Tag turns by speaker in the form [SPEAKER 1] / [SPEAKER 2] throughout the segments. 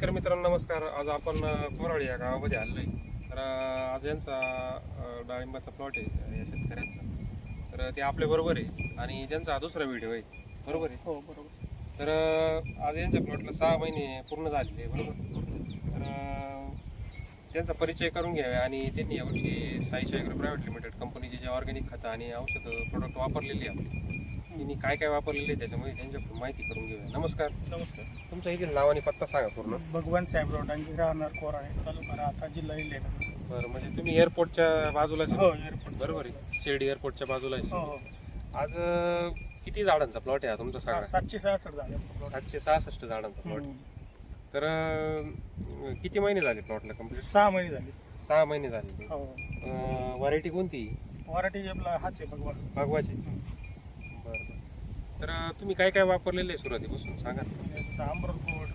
[SPEAKER 1] शेतकरी मित्रांनो नमस्कार. आज आपण कोराडी या गावामध्ये आलोय. तर आज यांचा डाळिंबाचा प्लॉट आहे या शेतकऱ्यांचा. तर ते आपल्या बरोबर आहे आणि ज्यांचा दुसरा व्हिडिओ आहे बरोबर आहे.
[SPEAKER 2] हो बरोबर.
[SPEAKER 1] तर आज यांच्या प्लॉटला 6 महिने पूर्ण झालेले आहे बरोबर. तर त्यांचा परिचय करून घ्यावे आणि त्यांनी यावर्षी साईच्या ॲग्रो प्रायव्हेट लिमिटेड कंपनीचे जे ऑर्गॅनिक खतं आणि औषध प्रोडक्ट वापरलेली आहे आपली, त्यांनी काय काय वापरलेले त्याच्यामध्ये त्यांच्याकडून माहिती करून घेऊया. नमस्कार.
[SPEAKER 2] नमस्कार.
[SPEAKER 1] तुमच्या इथे नाव आणि पत्ता सांगा पूर्ण.
[SPEAKER 2] भगवान साहेबराव डांगे, राहणार कोराडी, तालुका राहता, जिल्हा इलेक्ट्रिक.
[SPEAKER 1] बरं, म्हणजे तुम्ही एअरपोर्टच्या बाजूलाच
[SPEAKER 2] हो, एअरपोर्ट
[SPEAKER 1] बरोबर आहे. शिर्डी एअरपोर्टच्या बाजूला आहे.
[SPEAKER 2] हो हो.
[SPEAKER 1] आज किती झाडांचा प्लॉट आहे हा तुमचा सगळा?
[SPEAKER 2] 766 झाले.
[SPEAKER 1] 766 झाडांचा प्लॉट. तर किती महिने झाले प्लॉटला कंप्लीट?
[SPEAKER 2] 6 महिने झाले.
[SPEAKER 1] 6 महिने झाले.
[SPEAKER 2] हो.
[SPEAKER 1] व्हरायटी कोणती?
[SPEAKER 2] वराठी आपला हाच आहे भगवान.
[SPEAKER 1] भगवाची. बरं. तर तुम्ही काय काय वापरलेलं आहे सुरुवातीपासून सांगा.
[SPEAKER 2] Amrut gold,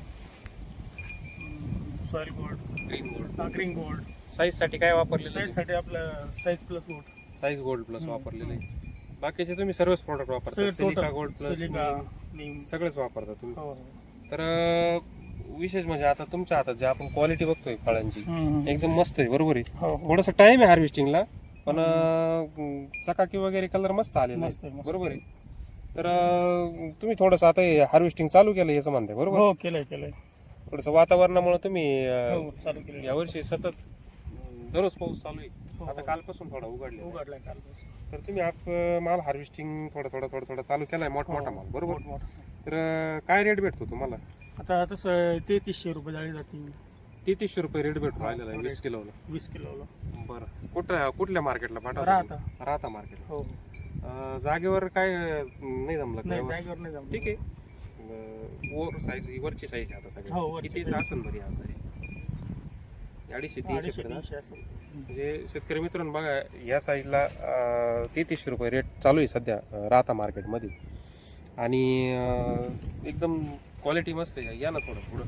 [SPEAKER 2] soil gold,
[SPEAKER 1] green gold.
[SPEAKER 2] Green gold.
[SPEAKER 1] साईजसाठी काय वापरलेलं आहे?
[SPEAKER 2] साईजसाठी आपलं size plus gold.
[SPEAKER 1] Size gold plus वापरलेलं आहे. बाकीचे तुम्ही सर्वच प्रोडक्ट वापरता? सिलिका गोल्ड प्लस सगळेच वापरता तुम्ही?
[SPEAKER 2] हो.
[SPEAKER 1] तर विशेष म्हणजे आता तुमच्या हातात जे आपण क्वालिटी बघतोय फळांची एकदम मस्त आहे बरोबर आहे.
[SPEAKER 2] हो.
[SPEAKER 1] थोडासा टाइम आहे हार्वेस्टिंगला पण चकाकी वगैरे कलर मस्त आलेला
[SPEAKER 2] मस्त
[SPEAKER 1] आहे
[SPEAKER 2] आहे, मस्त.
[SPEAKER 1] बरोबर आहे. तर तुम्ही थोडंसं आता हार्वेस्टिंग चालू केलं याचं म्हणताय बरोबर.
[SPEAKER 2] हो, केलंय.
[SPEAKER 1] थोडंसं वातावरणामुळे तुम्ही
[SPEAKER 2] हो, चालू केलं.
[SPEAKER 1] यावर्षी सतत दररोज पाऊस चालू आहे.
[SPEAKER 2] हो.
[SPEAKER 1] आता कालपासून थोडा उघडला.
[SPEAKER 2] उघडलाय कालपासून.
[SPEAKER 1] तर तुम्ही आज माल हार्वेस्टिंग थोडा चालू केलाय मोठमोठा माल बरोबर.
[SPEAKER 2] मोठमोठा.
[SPEAKER 1] तर काय रेट भेटतो तुम्हाला?
[SPEAKER 2] आता तसं 3300 रुपये जाळी जाते.
[SPEAKER 1] 3300 रुपये रेट भेटतो राहिलेला आहे 20 किलोला.
[SPEAKER 2] 20 किलोला.
[SPEAKER 1] बरं, कुठल्या मार्केटला पाठवता? राहता मार्केट.
[SPEAKER 2] हो.
[SPEAKER 1] जागेवर काय नाही जमलं
[SPEAKER 2] नाही,
[SPEAKER 1] का?
[SPEAKER 2] जागेवर नाही जमलं.
[SPEAKER 1] ठीक आहे. वर साईज वरची साईज आता
[SPEAKER 2] हो,
[SPEAKER 1] सगळं
[SPEAKER 2] वरची
[SPEAKER 1] किती
[SPEAKER 2] size.
[SPEAKER 1] असेल बरी आज तरी 250-300 पर्यंत.
[SPEAKER 2] 300 असेल.
[SPEAKER 1] म्हणजे शेतकरी मित्रांनो बघा या साईजला 3300 रुपये रेट चालू आहे सध्या राहता मार्केटमध्ये. आणि एकदम क्वालिटी मस्त आहे. या ना थोडं पुढं.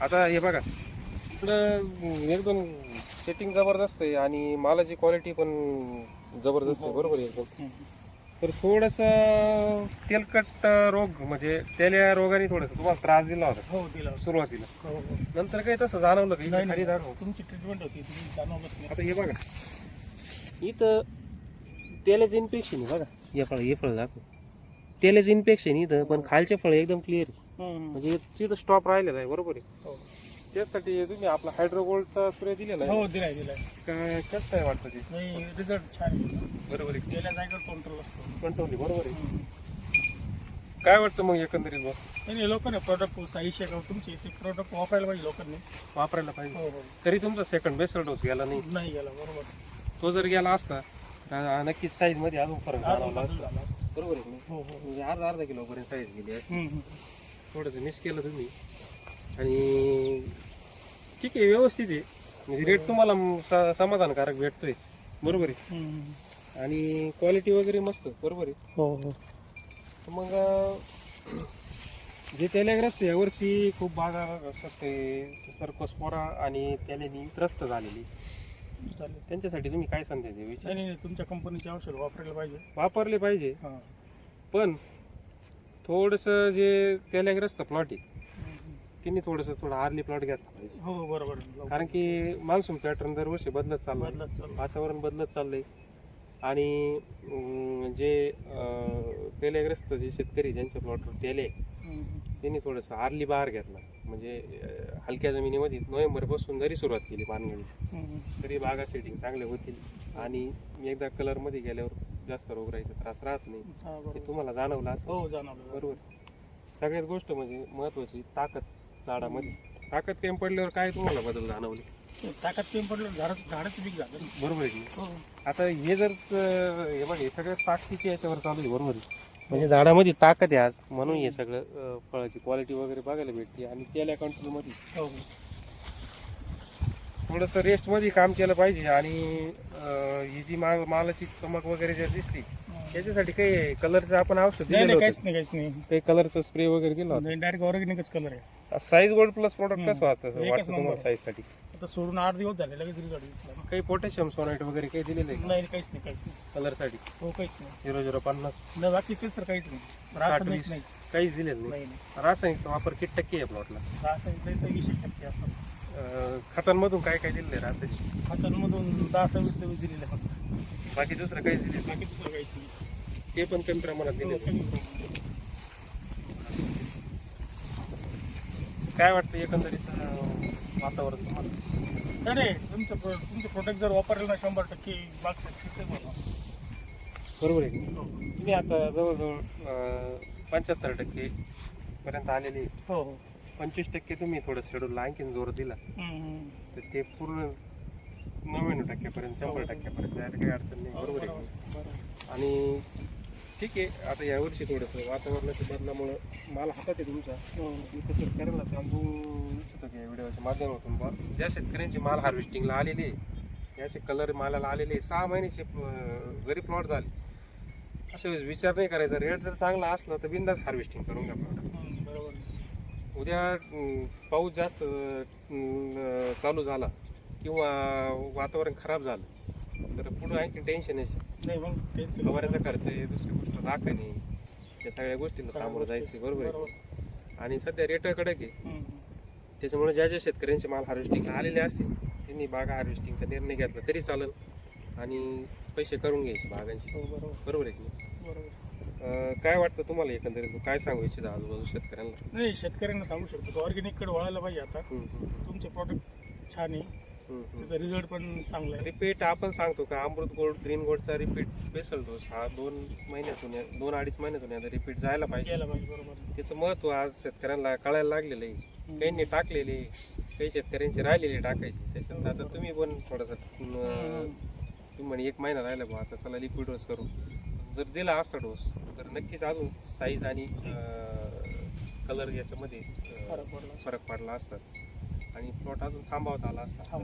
[SPEAKER 1] आता हे बघा इकडं एकदम सेटिंग जबरदस्त आहे आणि मालाची क्वालिटी पण जबरदस्त आहे बरोबर आहे एकदम. तर थोडंसं तेलकट रोग म्हणजे तेल्या रोगाने थोडंसं तुम्हाला त्रास दिला होता
[SPEAKER 2] हो, दिला.
[SPEAKER 1] सुरुवातीला.
[SPEAKER 2] हो.
[SPEAKER 1] नंतर काही तसं जाणवलं का?
[SPEAKER 2] नाही,
[SPEAKER 1] खाली
[SPEAKER 2] नाही. तुमची ट्रीटमेंट होती, तुम्ही जाणवलंच नाही.
[SPEAKER 1] आता हे बघा इथं तेलाचं इन्फेक्शन आहे बघा. हे फळ दाखव. तेलाचं इन्फेक्शन इथं पण खालचे फळ एकदम क्लिअर आहे. म्हणजे तिथं स्टॉप राहिलेला आहे बरोबर आहे.
[SPEAKER 2] हो.
[SPEAKER 1] त्यासाठी तुम्ही आपला हायड्रोगोल्डचा स्प्रे दिलेला आहे.
[SPEAKER 2] हो, दिलाय.
[SPEAKER 1] काय कसं काय वाटतं ते?
[SPEAKER 2] नाही, रिझल्ट छान आहे.
[SPEAKER 1] बरोबर आहे.
[SPEAKER 2] गेल्या जागेवर कंट्रोल असतो.
[SPEAKER 1] कंट्रोल बरोबर आहे. काय वाटतं मग एकंदरीत बघ?
[SPEAKER 2] नाही, लोकांनी प्रोडक्ट साईशे तुमचे ते प्रोडक्ट वापरायला पाहिजे लोकांनी.
[SPEAKER 1] वापरायला पाहिजे.
[SPEAKER 2] हो हो.
[SPEAKER 1] तरी तुमचा सेकंड बेस्ट डोस गेला नाही.
[SPEAKER 2] नाही गेला बरोबर.
[SPEAKER 1] तो जर गेला असता तर नक्कीच साईज मध्ये अजून फरक जाणवला असता.
[SPEAKER 2] झाला असता.
[SPEAKER 1] बरोबर आहे.
[SPEAKER 2] हो हो.
[SPEAKER 1] म्हणजे अर्धा किलो पर्यंत साईज गेली असती. थोडंसं मिस केलं तुम्ही आणि ठीक आहे व्यवस्थित आहे. म्हणजे रेट तुम्हाला समाधानकारक भेटतोय बरोबर आहे. आणि क्वालिटी वगैरे मस्त बरोबर आहे.
[SPEAKER 2] हो हो.
[SPEAKER 1] तर मग जे तेल्याग्रस्त यावर्षी खूप बागा असते सर्कोस्पोरा आणि त्याने त्रस्त झालेली
[SPEAKER 2] चालेल.
[SPEAKER 1] त्यांच्यासाठी तुम्ही काय संदेश देऊ इच्छिता?
[SPEAKER 2] नाही, तुमच्या कंपनीचे औषध वापरायला पाहिजे.
[SPEAKER 1] वापरले पाहिजे
[SPEAKER 2] हां.
[SPEAKER 1] पण थोडंसं जे तेल्याग्रस्त प्लॉट आहे त्यांनी थोडं अर्ली प्लॉट घेतला पाहिजे.
[SPEAKER 2] हो बरोबर.
[SPEAKER 1] कारण की मान्सून पॅटर्न दरवर्षी बदलत चाललं, वातावरण बदलत चाललंय आणि जे तेल्याग्रस्त जे शेतकरी ज्यांच्या प्लॉटवर तेले त्यांनी थोडंसं अर्ली बहार घेतला. म्हणजे हलक्या जमिनीमध्ये नोव्हेंबरपासून जरी सुरुवात केली पानगळी तरी बागा सेटिंग चांगले होतील आणि एकदा कलरमध्ये गेल्यावर जास्त रोगराईचा त्रास राहत नाही. हे तुम्हाला जाणवलं असं?
[SPEAKER 2] हो, जाणवलं
[SPEAKER 1] बरोबर. सगळ्यात गोष्ट म्हणजे महत्वाची ताकद झाडामध्ये. ताकद कमी पडल्यावर काय तुम्हाला बदल जाणवले?
[SPEAKER 2] ताकद कमी पडल्यावर झाडच बीक झालं.
[SPEAKER 1] बरोबर आहे.
[SPEAKER 2] हो.
[SPEAKER 1] आता हे जर हे बघा हे सगळं ताकदीची याच्यावर चालू आहे बरोबर आहे. म्हणजे झाडामध्ये ताकद आहे आज म्हणून हे सगळं फळाची क्वालिटी वगैरे बघायला भेटते आणि त्याला कंट्रोलमध्ये.
[SPEAKER 2] हो.
[SPEAKER 1] थोडंसं रेस्टमध्ये काम केलं पाहिजे आणि ही जी मालाची चमक वगैरे जर दिसली त्याच्यासाठी काही कलरचं आपण औषध दिलेलं
[SPEAKER 2] काहीच
[SPEAKER 1] होतं?
[SPEAKER 2] नाही.
[SPEAKER 1] काही कलरचं स्प्रे वगैरे दिला होता?
[SPEAKER 2] डायरेक्ट ऑर्गॅनिकच कलर आहे.
[SPEAKER 1] साईज गोल्ड प्लस प्रोडक्ट कसं वाटतं
[SPEAKER 2] एकच
[SPEAKER 1] तुम्हाला
[SPEAKER 2] नंबर.
[SPEAKER 1] साईजसाठी?
[SPEAKER 2] आता सोडून 8 दिवस झाले लगेच रिझल्ट दिसला.
[SPEAKER 1] काही पोटॅशियम सोनाईट वगैरे काही दिलेलं आहे
[SPEAKER 2] नाही काहीच नाही
[SPEAKER 1] कलरसाठी?
[SPEAKER 2] हो काहीच नाही
[SPEAKER 1] 0050
[SPEAKER 2] नाही बाकी तेच सर काहीच नाही रासायनिक नाहीच
[SPEAKER 1] काहीच दिलेलं
[SPEAKER 2] नाही
[SPEAKER 1] नाही. रासायनिकचा वापर किती टक्के आहे प्लॉटला?
[SPEAKER 2] रासायनिक नाही तर 20% असं.
[SPEAKER 1] खतांमधून काय काय दिलेलं आहे रासायनिक?
[SPEAKER 2] खतांमधून 10-20 दिलेले फक्त
[SPEAKER 1] बाकी दुसरं काहीच दिलेलं
[SPEAKER 2] बाकी दुसरं काहीच नाही.
[SPEAKER 1] नाही? ते पण कमी प्रमाणात दिले.
[SPEAKER 2] कमी प्रमाणात.
[SPEAKER 1] काय वाटतं एकंदरीत वातावरण तुम्हाला?
[SPEAKER 2] नाही तुमचे प्रोडक्ट जर वापरले ना 100% बाग सक्सेस होणार.
[SPEAKER 1] बरोबर आहे की? तुम्ही आता जवळजवळ 75% पर्यंत आलेली आहे.
[SPEAKER 2] हो हो
[SPEAKER 1] 25% तुम्ही थोडं शेड्यूलला आणखीन जोर दिला तर ते पूर्ण 99% 100% जायला काही अडचण नाही. बरोबर आहे की?
[SPEAKER 2] बरोबर.
[SPEAKER 1] आणि ठीक आहे, आता यावर्षी थोडंसं वातावरणाच्या बदलामुळं माल हातात आहे तुमचा. मी तर शेतकऱ्यांना सांगू इच्छितो की या व्हिडिओच्या माध्यमातून ज्या शेतकऱ्यांची माल हार्वेस्टिंगला आलेली आहे, याचे कलर मालाला आलेले 6 महिन्याचे जरी प्लॉट झाले, असे विचार नाही करायचा. रेट जर चांगला असला तर बिंदास हार्वेस्टिंग करून घ्या प्लॉट.
[SPEAKER 2] बरोबर.
[SPEAKER 1] उद्या पाऊस जास्त चालू झाला किंवा वातावरण खराब झालं तर पुढं आणखी टेन्शन आहे.
[SPEAKER 2] नाही मग टेन्शन
[SPEAKER 1] फवाऱ्याचा खर्च आहे, दुसरी गोष्ट राखणे, या सगळ्या गोष्टींना सामोरं जायचं. बरोबर आहे? आणि सध्या रेट कडक आहे, त्याच्यामुळे ज्या ज्या शेतकऱ्यांचे माल हार्वेस्टिंगला आलेले असतील त्यांनी बागा हार्वेस्टिंगचा निर्णय घेतला तरी चालेल आणि पैसे करून घ्यायचे बागांचे. बरोबर आहे की नाही?
[SPEAKER 2] बरोबर.
[SPEAKER 1] काय वाटतं तुम्हाला एकंदरीत? काय सांगू इच्छिता आजूबाजू शेतकऱ्यांना?
[SPEAKER 2] नाही शेतकऱ्यांना सांगू शकतो ऑर्गॅनिककडे वळायला पाहिजे आता. तुमचे प्रॉडक्ट छान आहे, त्याचा रिझल्ट पण चांगला आहे.
[SPEAKER 1] रिपीट आपण सांगतो का अमृत गोल्ड ग्रीन गोल्डचा रिपीट स्पेशल डोस हा 2-2.5 महिन्यातून याचा रिपीट जायला पाहिजे.
[SPEAKER 2] गेला पाहिजे. बरोबर.
[SPEAKER 1] त्याचं महत्व आज शेतकऱ्यांना कळायला लागलेलं आहे. काहींनी टाकलेले, काही शेतकऱ्यांचे राहिलेले टाकायचे. त्याच्यात आता तुम्ही पण थोडासा तुम्ही म्हणे 1 महिना राहिला बा आता चला लिक्विड डोस करू. जर दिला असा डोस तर नक्कीच अजून साईज आणि कलर याच्यामध्ये फरक पडला असता आणि प्लॉट अजून थांबवता आला असता. 3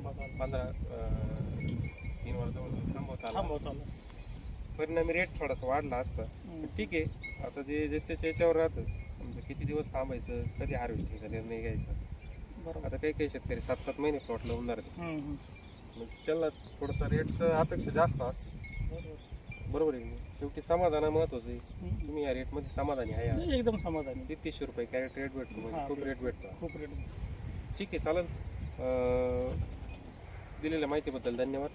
[SPEAKER 1] वर्षावर थांबवता आला असता. परिणामी रेट थोडासा वाढला असता. ठीक आहे, आता जे त्याच्या याच्यावर राहतं म्हणजे किती दिवस थांबायचं, कधी हार्वेस्टिंगचा निर्णय घ्यायचा. आता काही शेतकरी 7-7 महिने प्लॉट लावून राहते, मग त्याला थोडासा रेटचं अपेक्षा जास्त असते. बरोबर आहे. शेवटी समाधान महत्वाचं आहे. तुम्ही या रेटमध्ये समाधानी आहे?
[SPEAKER 2] एकदम समाधानी.
[SPEAKER 1] 3300 रुपये कॅरेट रेट भेटतो, म्हणजे खूप रेट भेटतो.
[SPEAKER 2] खूप रेट.
[SPEAKER 1] ठीक आहे, चालेल. दिलेल्या माहितीबद्दल धन्यवाद.